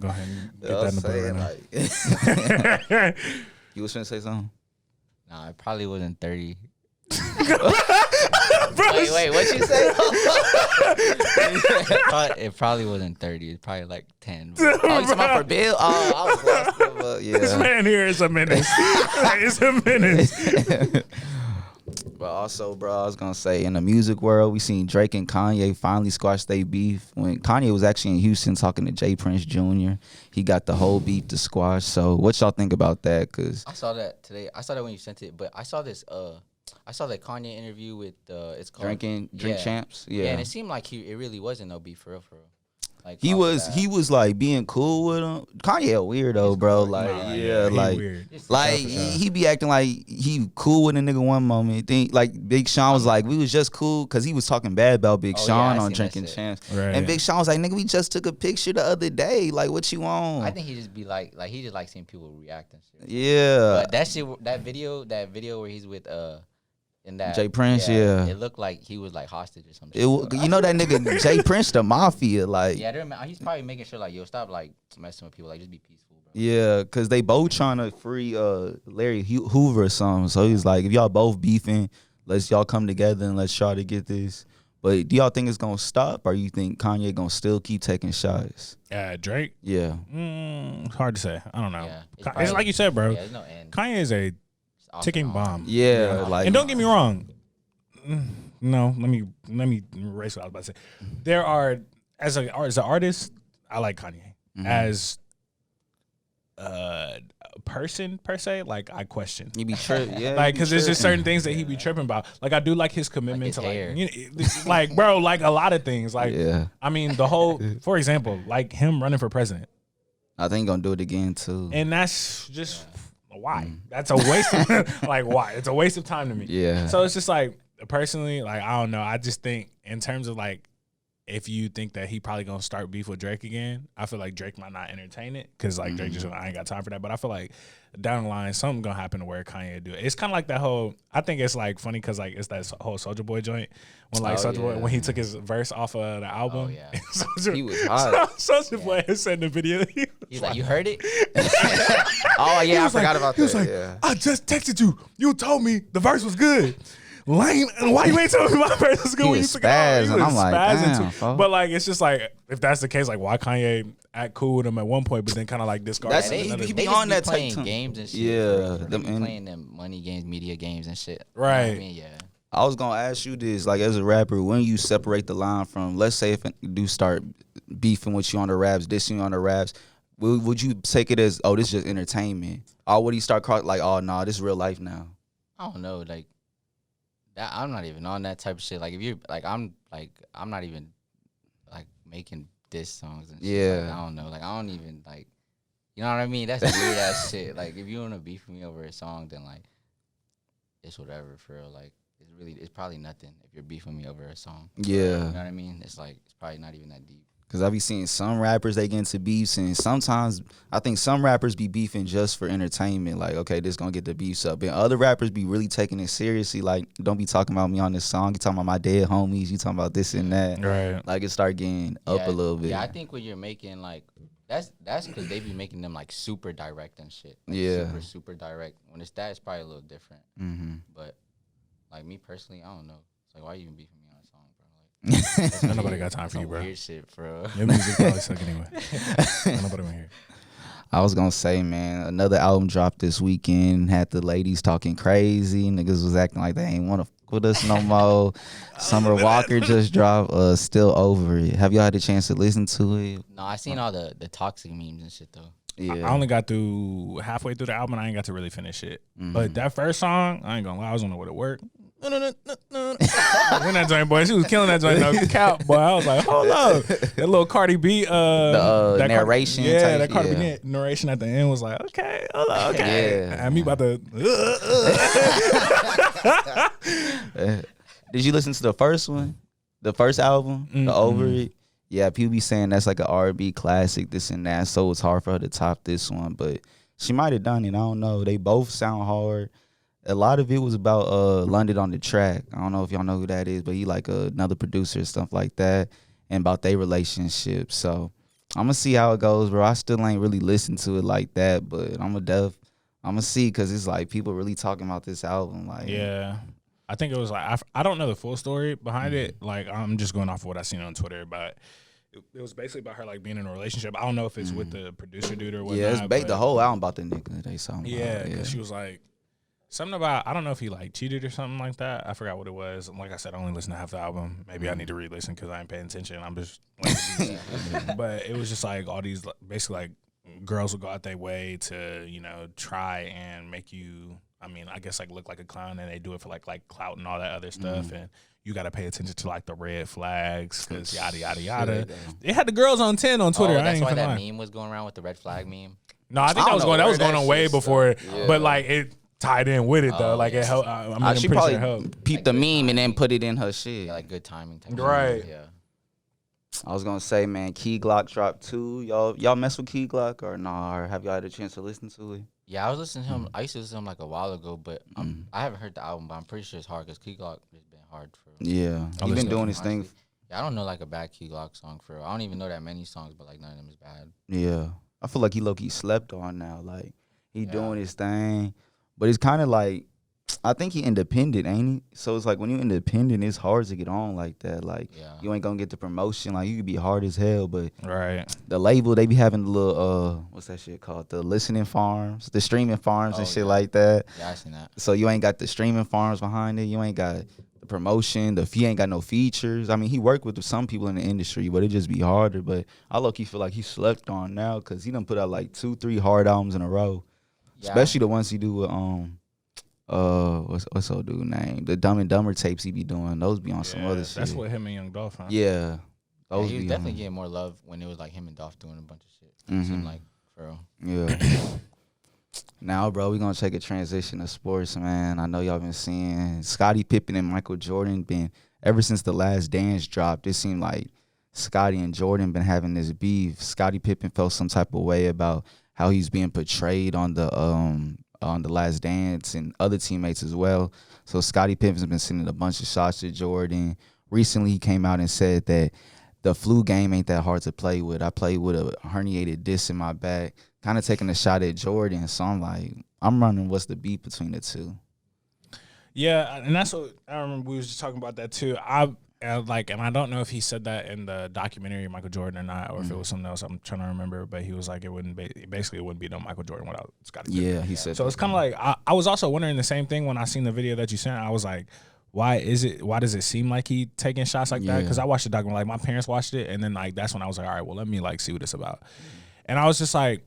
ahead and get that in the book right now. You was trying to say something? Nah, it probably wasn't 30. Wait, what you say? It probably wasn't 30. It's probably like 10. Oh, you talking about for Bill? Oh, I was lost. This man here is a menace. It's a menace. But also, bro, I was gonna say in the music world, we seen Drake and Kanye finally squash their beef. When Kanye was actually in Houston talking to Jay Prince Jr., he got the whole beef to squash. So, what y'all think about that? Cause I saw that today. I saw that when you sent it, but I saw this. I saw that Kanye interview with it's called Drink Champs. Yeah, and it seemed like it really wasn't no beef for real. Like He was like being cool with him. Kanye a weirdo, bro. Like he like weird. like he be acting like he cool with a nigga one moment. Then like Big Sean was like we was just cool because he was talking bad about Big Sean on Drinking Champs. Right. And Big Sean was like, nigga, we just took a picture the other day. Like what you want? I think he just be like he just like seeing people react and shit. Yeah. But that video where he's with in that Jay Prince, yeah. It looked like he was like hostage or something. You know that nigga Jay Prince, the mafia, like. Yeah, he's probably making sure like, yo, stop like messing with people, like just be peaceful, bro. Yeah, cause they both trying to free Larry Hoover or something. So he's like, if y'all both beefing, let's y'all come together and let's try to get this. But do y'all think it's gonna stop, or you think Kanye gonna still keep taking shots? Drake? Yeah. Hard to say. I don't know. Yeah, It's like you said, bro. Yeah, there's no end. Kanye is a ticking bomb. Yeah, like. And don't get me wrong. No, let me erase what I was about to say. There are as an artist, I like Kanye. As a person per se, like I question. He be tripping, yeah. Like, cause there's just certain things that he be tripping about. Like I do like his commitment Like to his like, you know, like bro, like a lot of things. Like, Yeah. I mean, the whole, for example, like him running for president, I think he gonna do it again too. and that's just why. That's a waste. Of, like why? It's a waste of time to me. Yeah. So it's just like personally, like I don't know. I just think in terms of like, if you think that he probably gonna start beef with Drake again, I feel like Drake might not entertain it because like Drake just I ain't got time for that. But I feel like down the line something gonna happen to where Kanye do it. It's kind of like that whole. I think it's like funny because like it's that whole Soulja Boy joint when like Soulja Boy when he took his verse off of the album. Oh yeah. He was hot. Soulja Boy had said in the video. He's like, you heard it? Oh yeah, I forgot like, about that. He was like, yeah. I just texted you. You told me the verse was good. Lame. Why you ain't telling me my verse was good He when you was took it off? He spazzing. was I'm like, spazzing damn, too. folks. But like, it's just like, if that's the case, like, why Kanye act cool with him at one point, but then kind of like discard That's- him he another be They time? on just that be playing type games and shit. Yeah, They them- be and- playing them money games, media games and shit. Right. You know what I mean? Yeah. I was gonna ask you this, like as a rapper, when you separate the line from, let's say if I do start beefing with you on the raps, dissing you on the raps, would you take it as, oh, this is just entertainment, or would he start like, oh no, this is real life now? I don't know, like that. I'm not even on that type of shit. Like if you're I'm not even like making diss songs and shit. Yeah. Like, I don't know. Like I don't even like, you know what I mean? That's weird ass shit. Like if you want to beef with me over a song, then like it's whatever for real. Like it's probably nothing if you're beefing me over a song. Yeah. You know what I mean? It's like it's probably not even that deep. Cause I be seeing some rappers, they get into beefs, and sometimes I think some rappers be beefing just for entertainment. Like, okay, this gonna get the beefs up. And other rappers be really taking it seriously. Like, don't be talking about me on this song. You talking about my dead homies. You talking about this and that. Right. Like, it start getting up a little bit. Yeah, I think when you're making like that's because they be making them like super direct and shit. Like, Yeah. super direct. When it's that, it's probably a little different. Mm-hmm. But like me personally, I don't know. It's like, why you even beefing me on a song, bro? Ain't nobody got time for you, Some bro. weird shit, bro. Your music probably suck anyway. Ain't nobody want to hear. I was gonna say, man, another album dropped this weekend. Had the ladies talking crazy. Niggas was acting like they ain't want to fuck with us no more. Summer Walker just dropped. Still Over It. Have y'all had a chance to listen to it? No, I seen all the toxic memes and shit though. Yeah. I only got through halfway through the album. I ain't got to really finish it. But that first song, I ain't gonna lie, I was on the way to work. When that joint, boy, she was killing that joint. No cap, boy. I was like, hold up, that little Cardi B, that narration yeah, type, that Cardi yeah. B narration at the end was like, okay, hold up, okay. Yeah. And me about to. Did you listen to the first one? The first album? The Over It? Yeah, people be saying that's like an R&B classic, this and that, so it's hard for her to top this one, but she might have done it. I don't know. They both sound hard. A lot of it was about London on the Track. I don't know if y'all know who that is, but he like another producer and stuff like that, and about their relationship. So I'm gonna see how it goes, bro. I still ain't really listened to it like that, but I'm gonna see, because it's like people really talking about this album. Like, Yeah. I think it was like, I don't know the full story behind it. Like, I'm just going off of what I seen on Twitter, but it was basically about her like being in a relationship. I don't know if it's with the producer dude or whatnot. yeah, it's the whole album about the nigga they talking Yeah, about. because she was like, something about, I don't know if he like cheated or something like that. I forgot what it was. Like I said, I only listened to half the album. Maybe I need to re-listen because I ain't paying attention. I'm just like, but it was just like all these basically like girls will go out their way to, you know, try and make you, I mean, I guess like look like a clown, and they do it for like clout and all that other stuff, and you got to pay attention to like the red flags because yada yada yada. It had the girls on 10 on Twitter. That's why that lie. meme was going around with the red flag meme. No, I think that was going on way before, but like it tied in with it though. Like it helped. I mean, she probably peeped the meme and then put it in her shit. Yeah, like good timing. Right. Yeah. I was gonna say, man, Key Glock dropped 2. Y'all mess with Key Glock or nah? Or have y'all had a chance to listen to it? Yeah, I was listening to him. I used to listen to him like a while ago, but I haven't heard the album. But I'm pretty sure it's hard because Key Glock has been hard for. Yeah, he been doing his thing. Yeah, I don't know like a bad Key Glock song for real. I don't even know that many songs, but like none of them is bad. Yeah, I feel like he low-key slept on now. Like he doing his thing, but it's kind of like I think he independent, ain't he? So it's like when you independent, it's hard to get on like that. Like you ain't gonna get the promotion. Like you could be hard as hell, but the label they be having the little what's that shit called? The listening farms, the streaming farms and shit like that. Yeah, I seen that. So you ain't got the streaming farms behind it. You ain't got the promotion. He ain't got no features. I mean, he worked with some people in the industry, but it just be harder. But I low-key feel like he slept on now because he done put out like 2-3 hard albums in a row, especially the ones he do with what's old dude name? The Dumb and Dumber tapes he be doing. Those be on some other shit. That's what him and Young Dolph, huh? Yeah. Those he was be definitely getting more love when it was like him and Dolph doing a bunch of shit. It seemed like, for real. Yeah. Now, bro, we gonna take a transition to sports, man. I know y'all been seeing Scottie Pippen and Michael Jordan been ever since The Last Dance dropped. It seemed like Scottie and Jordan been having this beef. Scottie Pippen felt some type of way about how he's being portrayed on The Last Dance and other teammates as well. So Scottie Pippen's been sending a bunch of shots to Jordan. Recently, he came out and said that the flu game ain't that hard to play with. I played with a herniated disc in my back, kind of taking a shot at Jordan. So I'm like, I'm running what's the beef between the two. Yeah, and that's what I remember. We was just talking about that too. And I don't know if he said that in the documentary Michael Jordan or not, or if it was something else. I'm trying to remember, but he was like, it wouldn't be no Michael Jordan without Scottie Pippen. Yeah, he said. So it's kind of like I was also wondering the same thing when I seen the video that you sent. I was like, why does it seem like he taking shots like that? Because I watched the documentary, like my parents watched it, and then like that's when I was like, all right, well let me like see what it's about. And I was just like,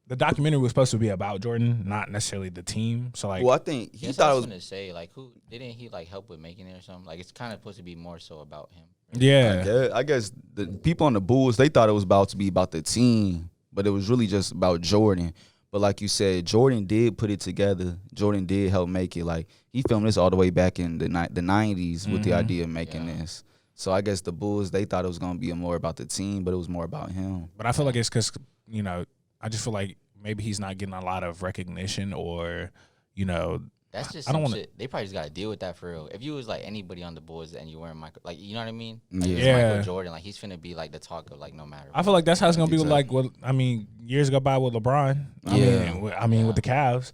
the documentary was supposed to be about Jordan, not necessarily the team. So like, well, I think he thought it was gonna say like, who didn't he like help with making it or something? Like it's kind of supposed to be more so about him. Yeah, I guess the people on the Bulls, they thought it was about to be about the team, but it was really just about Jordan. But like you said, Jordan did put it together. Jordan did help make it. Like he filmed this all the way back in the 90s with the idea of making this. So I guess the Bulls, they thought it was gonna be more about the team, but it was more about him. But I feel like it's because I just feel like maybe he's not getting a lot of recognition, or that's just shit. They probably just got to deal with that for real. If you was like anybody on the Bulls and you weren't Michael, like you know what I mean? Like, Michael Jordan, like he's finna be like the talk of like no matter what. I feel like that's how it's gonna be with like years go by with LeBron. I mean with the Cavs,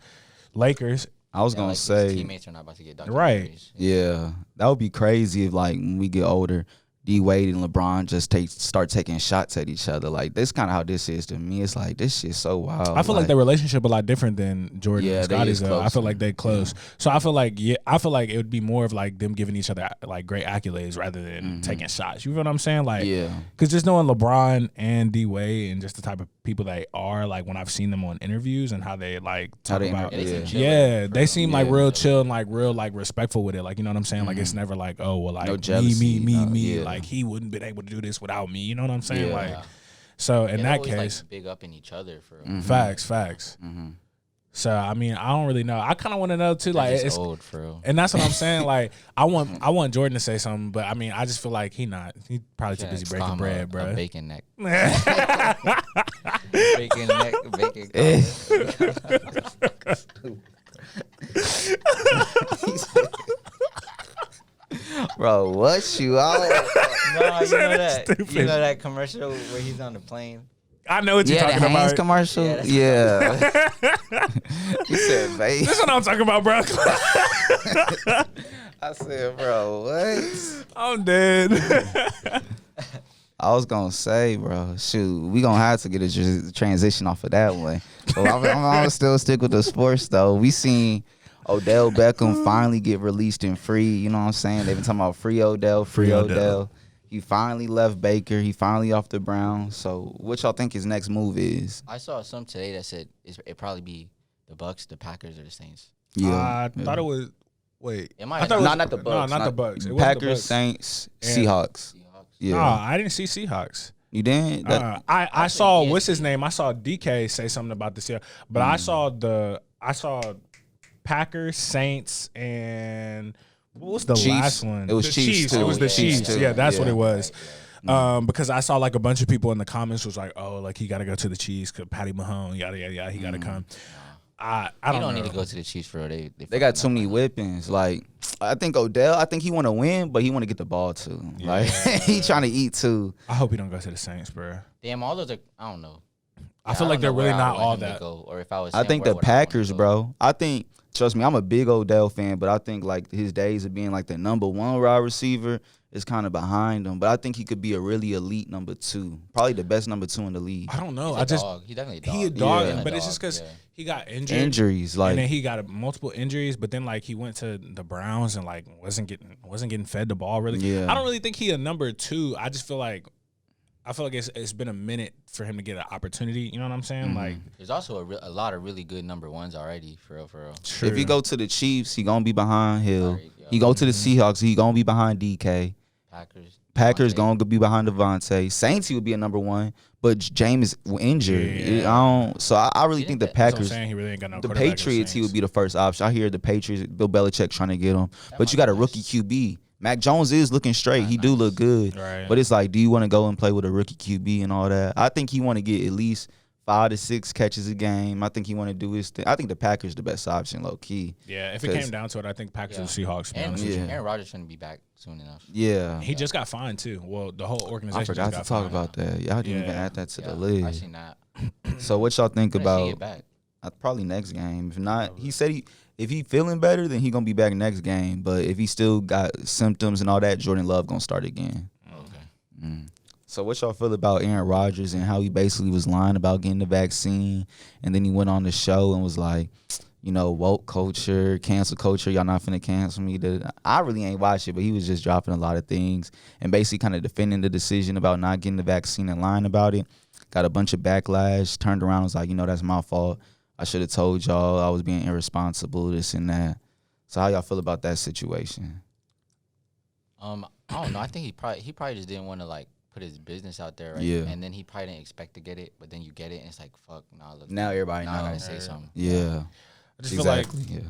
Lakers. I was gonna say teammates are not about to get right. Yeah, that would be crazy if like when we get older, D Wade and LeBron just start taking shots at each other. Like that's kind of how this is to me. It's like this shit's so wild. I feel like their relationship a lot different than Jordan and Scottie's. I feel like they close. So I feel like it would be more of like them giving each other like great accolades rather than taking shots. You feel what I'm saying? Like because just knowing LeBron and D Wade and just the type of people they are, like when I've seen them on interviews and how they like talk about they seem like real chill and like real like respectful with it. Like you know what I'm saying? Like it's never like like no jealousy, me. Like he wouldn't been able to do this without me. You know what I'm saying? Like so in that case, like, big up in each other for facts. So I mean, I don't really know. I kind of want to know too. Like it's old for real. And that's what I'm saying. Like I want Jordan to say something, but I mean, I just feel like he probably too busy breaking bread, bro. Bacon neck. Bacon neck. Bro, what you out? No, you know that. You know that commercial where he's on the plane. I know what you're talking the about. Hanes commercial. Yeah. You said, babe. This is what I'm talking about, bro. I said, bro, what? I'm dead. I was gonna say, bro, shoot, we gonna have to get a transition off of that one. But I'm gonna still stick with the sports though. We seen Odell Beckham finally get released and free. You know what I'm saying? They've been talking about free Odell. He finally left Baker. He finally off the Browns. So what y'all think his next move is? I saw some today that said it'd probably be the Bucks, the Packers, or the Saints. Yeah. I thought it was. Wait, It might I thought it not. was, Not the Bucks. No, not the Bucks. It wasn't the Packers, Bucks. Saints, And- Seahawks. Yeah. Nah, I didn't see Seahawks. You didn't? I saw what's his name. I saw DK say something about this year, but I saw Packers, Saints, and what was the Chiefs. last one? It was The Chiefs, too. It was the Yeah, Chiefs, Chiefs. too. Yeah, that's what Yeah. it was. Because I saw like a bunch of people in the comments was like, oh, like he got to go to the Chiefs because Patty Mahomes, yada yada yada. He got to come. I You don't don't know. need to go to the Chiefs for it. They got too many weapons. Like, I think Odell, I think he want to win, but he want to get the ball too. Like, he trying to eat too. I hope he don't go to the Saints, bro. Damn, all those are. I don't know. I feel like they're really not all that. Or if I was, I him, think where the would I wanna Packers, go? bro. I think, trust me, I'm a big Odell fan, but I think like his days of being like the number 1 wide receiver is kind of behind him. But I think he could be a really elite number 2, probably the best number 2 in the league. I don't know. He's a dog. He's definitely a dog. he a dog, Yeah. but it's just because Yeah. he got injured. Injuries, like and then he got multiple injuries, but then like he went to the Browns and like wasn't getting fed the ball really. Yeah. I don't really think he a number 2. I just feel like it's been a minute for him to get an opportunity. You know what I'm saying? Like There's also a lot of really good number 1s already, for real, for real. true. if he go to the Chiefs, he gonna be behind Hill. Sorry, yeah. He go to the Seahawks, he gonna be behind DK. Packers Devontae. gonna be behind Devontae. Saints, he would be a number 1, but James injured. Yeah. I don't. So I really think the That's what I'm Packers. saying. He really ain't got no The quarterback in Patriots, he Saints. would be the first option. I hear the Patriots, Bill Belichick trying to get him, but you got a rookie QB. Mac Jones is looking straight. He do look good, Right. but it's like, do you want to go and play with a rookie QB and all that? I think he want to get at least 5 to 6 catches a game. I think he want to do his thing. I think the Packers the best option, low key. Yeah, if it 'Cause- came down to it, I think Packers Yeah. or Seahawks. To be And honest with you. Aaron Rodgers shouldn't be back soon enough. Yeah, He just got fined too. Well, the whole organization. I forgot just to got talk fined. about that. Y'all didn't even Yeah. add that to the I list. seen that. So what y'all think When does he about? get back? Probably next game. If not, he said if he feeling better, then he gonna be back next game. But if he still got symptoms and all that, Jordan Love gonna start again. Okay. So what y'all feel about Aaron Rodgers and how he basically was lying about getting the vaccine, and then he went on the show and was like, woke culture, cancel culture, y'all not finna cancel me. I really ain't watched it, but he was just dropping a lot of things and basically kind of defending the decision about not getting the vaccine and lying about it. Got a bunch of backlash, turned around and was like, that's my fault. I should have told y'all I was being irresponsible, this and that. So how y'all feel about that situation? I don't know. I think he probably just didn't want to like put his business out there, right? Yeah. And then he probably didn't expect to get it, but then you get it, and it's like, fuck, nah, look. Now everybody now I gotta knows. say something. Yeah, I just feel like exactly. Yeah.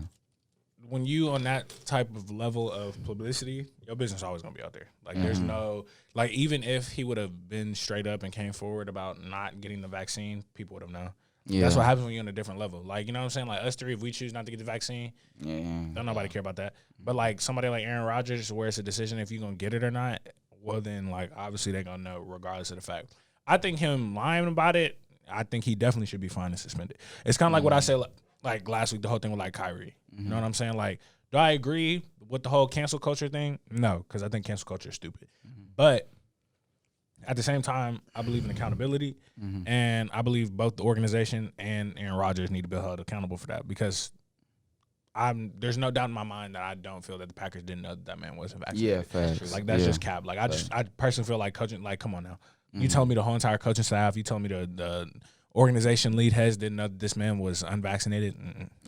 when you on that type of level of publicity, your business always gonna be out there. Like there's no like even if he would have been straight up and came forward about not getting the vaccine, people would have known. Yeah. That's what happens when you're on a different level. Like, you know what I'm saying? Like us three, if we choose not to get the vaccine, Yeah. don't nobody care about that. But like somebody like Aaron Rodgers, where it's a decision if you're gonna get it or not, well then like obviously they're gonna know regardless of the fact. I think him lying about it, I think he definitely should be fined and suspended. It's kind of like what I said like last week, the whole thing with like Kyrie. You know what I'm saying? Like, do I agree with the whole cancel culture thing? No, because I think cancel culture is stupid. But at the same time, I believe in accountability, and I believe both the organization and Aaron Rodgers need to be held accountable for that because there's no doubt in my mind that I don't feel that the Packers didn't know that man wasn't Yeah, vaccinated. facts. Like that's Yeah. just cap. Like I personally feel like coaching. Like come on now, you told me the whole entire coaching staff. You told me the organization lead heads didn't know that this man was unvaccinated.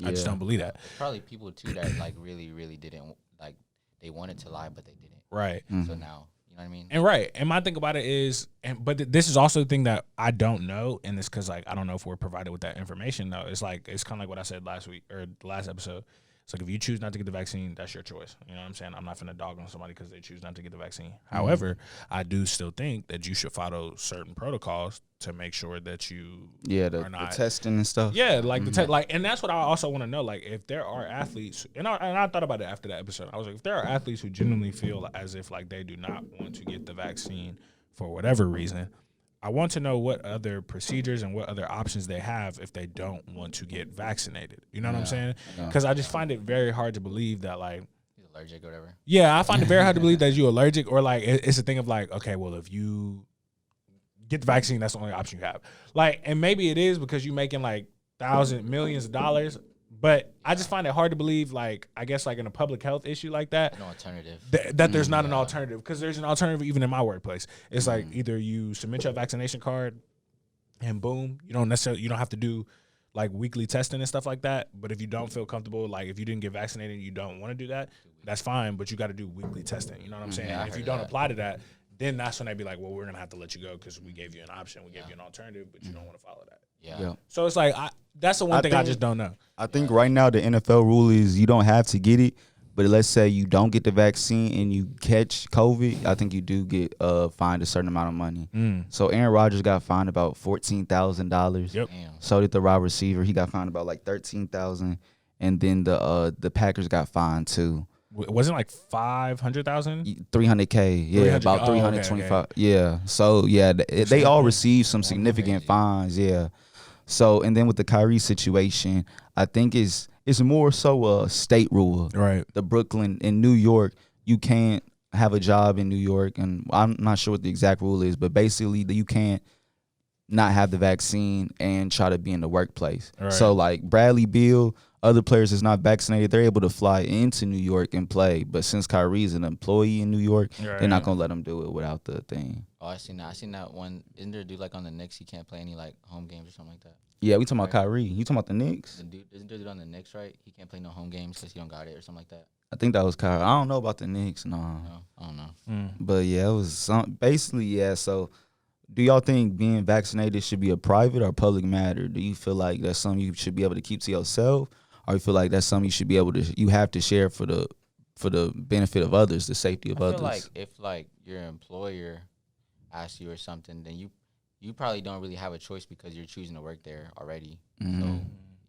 I just Yeah. don't believe that. Probably people too that like really, really didn't like. They wanted to lie, but they didn't. Right. So now, you know what I mean? And right. And my thing about it is, but this is also the thing that I don't know, and it's because like I don't know if we're provided with that information though. It's like it's kind of like what I said last week or the last episode. It's like if you choose not to get the vaccine, that's your choice. You know what I'm saying? I'm not finna dog on somebody because they choose not to get the vaccine. However, I do still think that you should follow certain protocols to make sure that you Yeah, are the not. testing and stuff. Yeah, like and that's what I also want to know. Like, if there are athletes, and I thought about it after that episode. I was like, if there are athletes who genuinely feel as if like they do not want to get the vaccine for whatever reason, I want to know what other procedures and what other options they have if they don't want to get vaccinated. You know what I'm saying? Because I just find it very hard to believe that like. He's allergic or whatever. Yeah, I find it very hard to believe that you're allergic or like it's a thing of like, okay, well, if you get the vaccine, that's the only option you have. Like, and maybe it is because you're making like millions of dollars, but I just find it hard to believe, like, I guess like in a public health issue like that, No alternative. that there's not an alternative because there's an alternative even in my workplace. It's like either you submit your vaccination card and boom, you don't have to do like weekly testing and stuff like that. But if you don't feel comfortable, like if you didn't get vaccinated and you don't want to do that, that's fine. But you got to do weekly testing. You know what I'm saying? Yeah, If you don't apply to that, then that's when they'd be like, well, we're gonna have to let you go because we gave you an option, we gave you an alternative, but you don't want to follow that. Yeah. So it's like that's the one thing I just don't know. I think right now the NFL rule is you don't have to get it, but let's say you don't get the vaccine and you catch COVID, I think you do get fined a certain amount of money. So Aaron Rodgers got fined about $14,000. Yep. Damn. So did the wide receiver. He got fined about like $13,000, and then the Packers got fined too. Wasn't like 500,000? 300K, yeah, 300K. about Oh, 325. okay. Yeah, so yeah, they all received some significant fines. Yeah, so and then with the Kyrie situation, I think it's more so a state rule. Right. The Brooklyn in New York, you can't have a job in New York, and I'm not sure what the exact rule is, but basically you can't not have the vaccine and try to be in the workplace. Right. So like Bradley Beal, other players that's not vaccinated, they're able to fly into New York and play. But since Kyrie's an employee in New York, they're not gonna let him do it without the thing. Oh, I seen that one. Isn't there a dude like on the Knicks? He can't play any like home games or something like that. Yeah, we talking about Kyrie. You talking about the Knicks? Isn't there a dude on the Knicks, right? He can't play no home games because he don't got it or something like that. I think that was Kyrie. I don't know about the Knicks, no. No, I don't know. But yeah, it was basically, yeah. So do y'all think being vaccinated should be a private or public matter? Do you feel like that's something you should be able to keep to yourself? Or you feel like that's something you should be able to, you have to share for the benefit of others, the safety of I others? feel like if like your employer asks you or something, then you probably don't really have a choice because you're choosing to work there already. So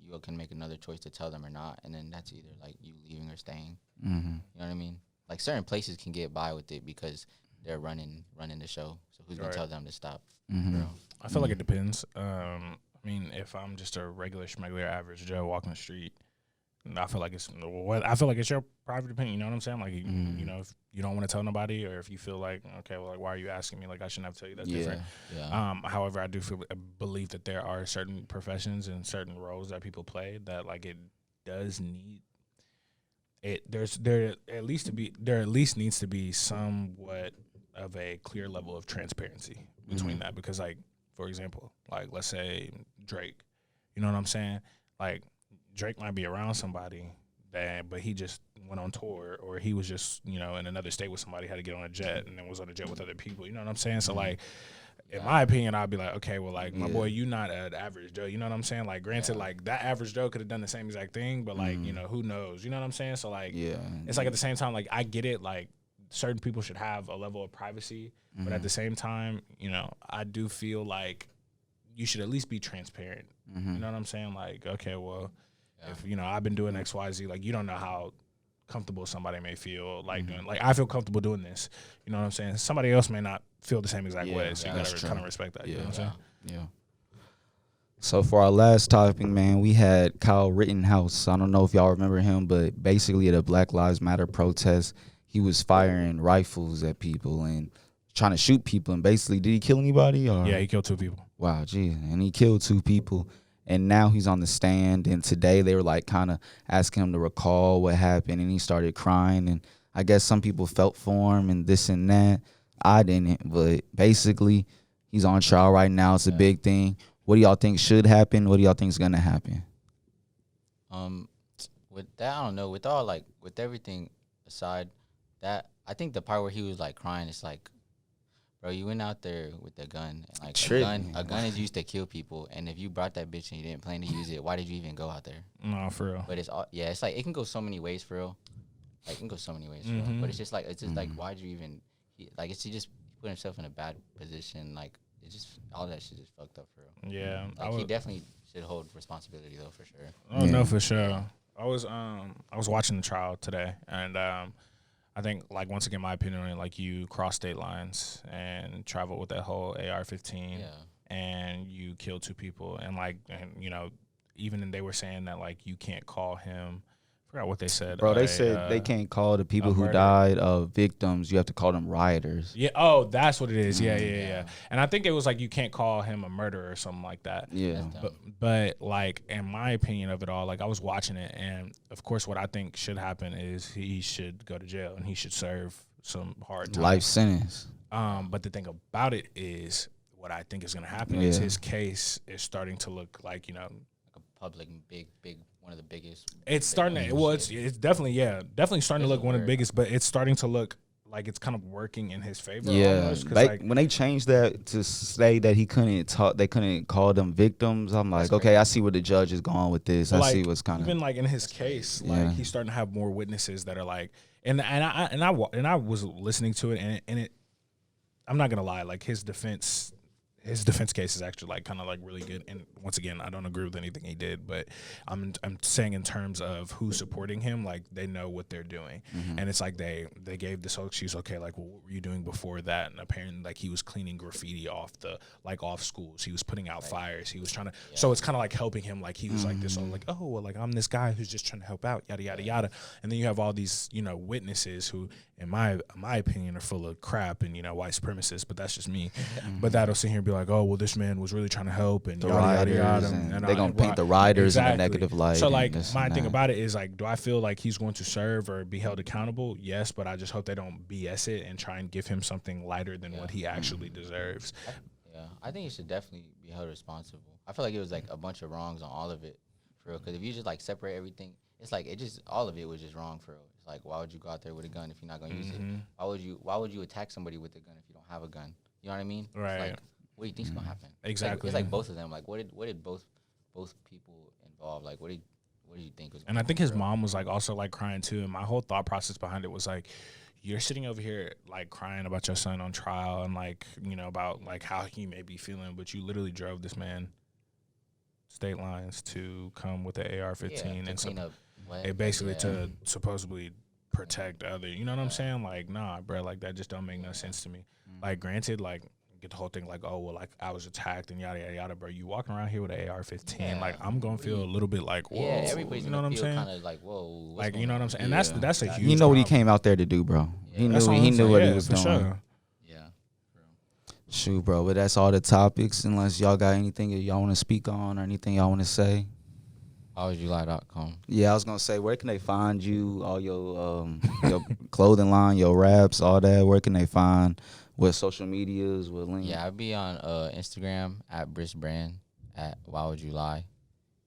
you can make another choice to tell them or not, and then that's either like you leaving or staying. You know what I mean? Like certain places can get by with it because they're running the show. So who's gonna tell them to stop? I feel like it depends. I mean, if I'm just a regular schmegular average Joe walking the street, I feel like it's your private opinion. You know what I'm saying? Like, you know, if you don't want to tell nobody, or if you feel like, okay, well, like, why are you asking me? Like, I shouldn't have to tell you. That's different. Yeah. However, I do believe that there are certain professions and certain roles that people play that like it does need it. There at least needs to be somewhat of a clear level of transparency between that, because like, for example, like let's say Drake, you know what I'm saying? Like, Drake might be around somebody but he just went on tour, or he was just, you know, in another state with somebody, had to get on a jet and then was on a jet with other people. You know what I'm saying? So like, in my opinion, I'd be like, okay, well, like my boy, you not an average Joe. You know what I'm saying? Like, granted, like that average Joe could have done the same exact thing, but like, you know, who knows? You know what I'm saying? So like, it's like at the same time, like I get it. Like certain people should have a level of privacy, but at the same time, you know, I do feel like you should at least be transparent. You know what I'm saying? Like, okay, well, if, you know, I've been doing X, Y, Z, like, you don't know how comfortable somebody may feel like doing, like, I feel comfortable doing this. You know what I'm saying? Somebody else may not feel the same exact way. So you got to kind of respect that. You know what I'm saying? Yeah. So for our last topic, man, we had Kyle Rittenhouse. I don't know if y'all remember him, but basically at a Black Lives Matter protest, he was firing rifles at people and trying to shoot people. And basically, did he kill anybody? Or? Yeah, he killed 2 people. Wow, geez. And he killed 2 people. And now he's on the stand. And today they were like kind of asking him to recall what happened. And he started crying. And I guess some people felt for him and this and that. I didn't. But basically, he's on trial right now. It's a big thing. What do y'all think should happen? What do y'all think is going to happen? With that, I don't know. With all, like, with everything aside, that I think the part where he was like crying, it's like, bro, you went out there with a gun. And, like, a gun is used to kill people, and if you brought that bitch and you didn't plan to use it, why did you even go out there? No, for real. But it's all, it's like it can go so many ways for real. Like, it can go so many ways for real. But it's just like like, why'd you even like? It's he just put himself in a bad position. Like, it's just all that shit is fucked up for real. Yeah, like, he definitely should hold responsibility though, for sure. Oh no, for sure. I was watching the trial today, and I think, like, once again, my opinion on it, like, you cross state lines and travel with that whole AR-15, and you kill 2 people, and like, and you know, even they were saying that like you can't call him. I forgot what they said. Bro, they said they can't call the people who died victims. You have to call them rioters. Yeah. Oh, that's what it is. Yeah. And I think it was like you can't call him a murderer or something like that. Yeah. But like, in my opinion of it all, like, I was watching it, and of course, what I think should happen is he should go to jail and he should serve some hard time. Life sentence. But the thing about it is, what I think is going to happen is his case is starting to look like, you know, public, big, one of the biggest. It's starting to. Well, it's definitely starting to look one of the biggest, but it's starting to look like it's kind of working in his favor. Yeah, almost, when they changed that to say that he couldn't talk, they couldn't call them victims. I'm like, okay, I see where the judge is going with this. I see what's kind of even like in his case, like he's starting to have more witnesses that are like, and I was listening to it, and it, I'm not gonna lie, like his defense case is actually like kind of like really good. And once again, I don't agree with anything he did, but I'm saying in terms of who's supporting him, like they know what they're doing. And it's like they gave this whole excuse, okay, like, well, what were you doing before that? And apparently like he was cleaning graffiti off schools. He was putting out fires. He was trying to, so it's kind of like helping him. Like he was like this, like, oh, well, like I'm this guy who's just trying to help out, yada, yada, yada. And then you have all these, witnesses who, in my opinion, are full of crap and, white supremacists, but that's just me. But that'll sit here and be like, oh, well, this man was really trying to help and the yada, riders, yada, and they're going to paint the riders in a negative light. So, like, my thing about it is, like, do I feel like he's going to serve or be held accountable? Yes, but I just hope they don't BS it and try and give him something lighter than what he actually deserves. I think he should definitely be held responsible. I feel like it was, like, a bunch of wrongs on all of it, for real, because if you just, like, separate everything, it's like all of it was just wrong, for real. It's like, why would you go out there with a gun if you're not going to use it? Why would you attack somebody with a gun if you don't have a gun? You know what I mean? Right. It's like, what do you think's gonna happen? Exactly. It's like both of them. Like, what did both people involved? Like, what do you think was? And I think his mom was like also like crying too. And my whole thought process behind it was like, you're sitting over here like crying about your son on trial and like about like how he may be feeling, but you literally drove this man state lines to come with the AR-15 and basically to supposedly protect other. You know what I'm saying? Like, nah, bro. Like that just don't make no sense to me. Like, granted, like. Get the whole thing like, oh, well, like I was attacked and yada yada yada, bro. You walking around here with an AR-15, like I'm gonna feel a little bit like, whoa. Yeah, everybody's you know what I'm saying? Kind of like, whoa. Like, you know what I'm saying? And that's a huge. He know what he came out there to do, bro. He knew what he was doing. Sure. Yeah. Shoot, bro. But that's all the topics. Unless y'all got anything that y'all want to speak on or anything y'all want to say. Whywouldulie.com. Yeah, I was gonna say, where can they find you? All your clothing line, your raps, all that. Where can they find? What social medias? What links? Yeah, I'll be on Instagram at Bhris Bran, at Whywouldulie,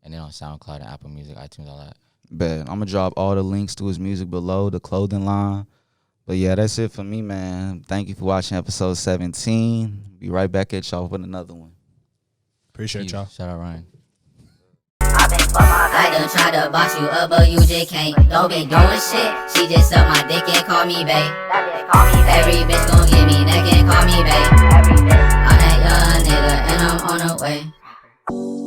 and then on SoundCloud and Apple Music, iTunes, all that. Bet. I'm gonna drop all the links to his music below, the clothing line. But yeah, that's it for me, man. Thank you for watching episode 17. Be right back at y'all with another one. Appreciate y'all. Shout out Ryan. I done tried to box you up, but you just can't. Don't be doing shit. She just suck my dick and call me bae. Every bitch gon' give me neck and call me bae. I'm that young nigga and I'm on the way.